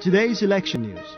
Today's election news.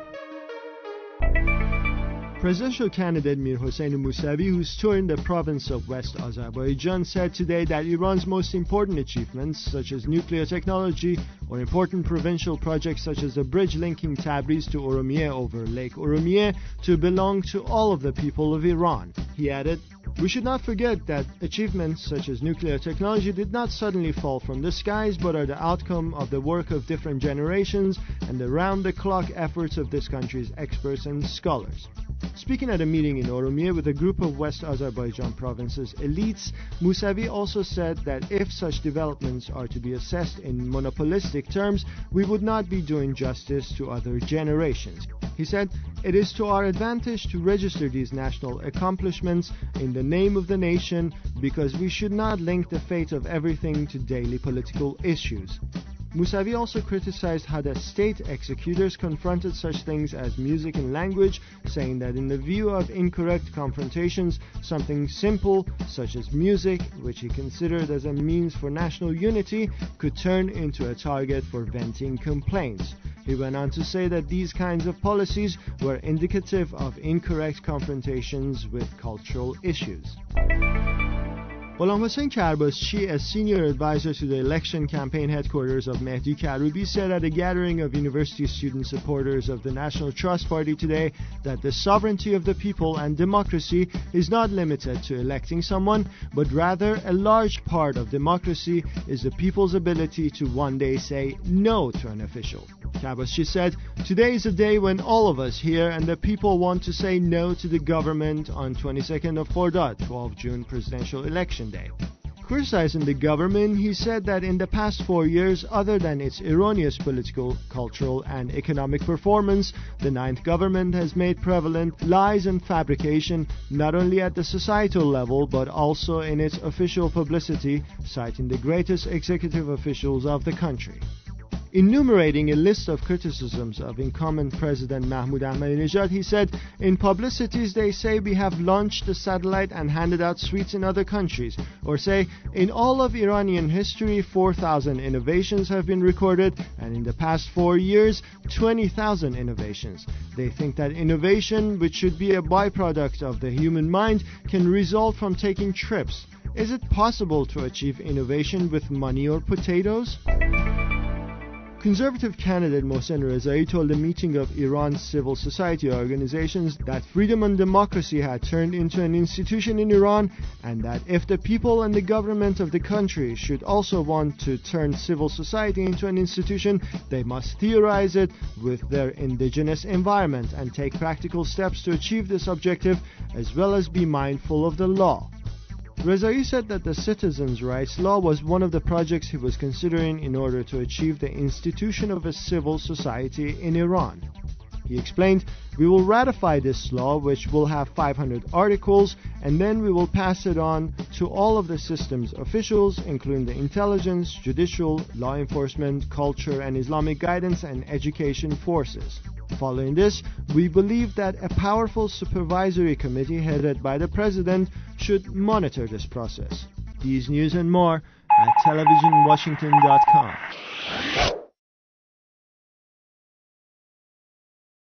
Presidential candidate Mir Hossein Mousavi, who's touring the province of West Azarbayjan, said today that Iran's most important achievements, such as nuclear technology or important provincial projects such as a bridge linking Tabriz to Orumiyeh over Lake Orumiyeh, to belong to all of the people of Iran. He added, "We should not forget that achievements such as nuclear technology did not suddenly fall from the skies, but are the outcome of the work of different generations and the round-the-clock efforts of this country's experts and scholars." Speaking at a meeting in Orumiyeh with a group of West Azerbaijan province's elites, Mousavi also said that if such developments are to be assessed in monopolistic terms, we would not be doing justice to other generations. He said, "It is to our advantage to register these national accomplishments in the name of the nation because we should not link the fate of everything to daily political issues." Mousavi also criticized how the state executors confronted such things as music and language, saying that in the view of incorrect confrontations, something simple such as music, which he considered as a means for national unity, could turn into a target for venting complaints. He went on to say that these kinds of policies were indicative of incorrect confrontations with cultural issues. Ghulam Hossein Karbaschi, a senior advisor to the election campaign headquarters of Mehdi Karoubi, said at a gathering of university student supporters of the National Trust Party today that the sovereignty of the people and democracy is not limited to electing someone, but rather a large part of democracy is the people's ability to one day say no to an official. Karbaschi said, "Today is a day when all of us here and the people want to say no to the government on 22nd of Khordad, 12 June presidential election day." Criticizing the government, he said that in the past 4 years, other than its erroneous political, cultural, and economic performance, the ninth government has made prevalent lies and fabrication not only at the societal level but also in its official publicity, citing the greatest executive officials of the country. Enumerating a list of criticisms of incumbent President Mahmoud Ahmadinejad, he said, "In publicities they say we have launched a satellite and handed out sweets in other countries, or say, in all of Iranian history 4,000 innovations have been recorded, and in the past 4 years 20,000 innovations. They think that innovation, which should be a byproduct of the human mind, can result from taking trips. Is it possible to achieve innovation with money or potatoes?" Conservative candidate Mohsen Rezai told a meeting of Iran's civil society organizations that freedom and democracy had turned into an institution in Iran, and that if the people and the government of the country should also want to turn civil society into an institution, they must theorize it with their indigenous environment and take practical steps to achieve this objective, as well as be mindful of the law. Rezai said that the Citizens' Rights Law was one of the projects he was considering in order to achieve the institution of a civil society in Iran. He explained, "We will ratify this law, which will have 500 articles, and then we will pass it on to all of the system's officials, including the intelligence, judicial, law enforcement, culture and Islamic guidance and education forces. Following this, we believe that a powerful supervisory committee headed by the president should monitor this process." These news and more at TelevisionWashington.com.